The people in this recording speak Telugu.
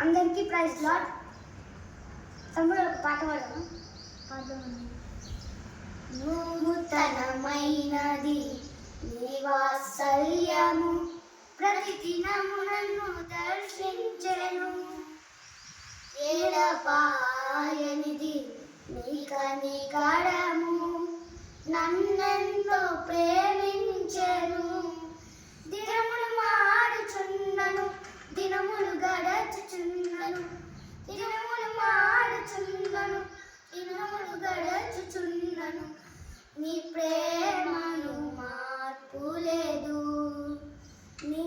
అందరికీ ప్రైజ్ లార్డ్. తమ్ముడు ఒక పాట పాడదామా? నూతనమైనది నీ వాత్సల్యము, ప్రతిదినము నన్ను దర్శించెను. ఏడపాయనిది నీ కనికరము, నన్నెంతో ప్రేమించెను. దినములు మారుచున్నను, దినములు గడచుచున్నను, దినములు మారుచున్నను, దినములు గడచుచున్నను. నీ ప్రేమను మార్పు లేదు, నీ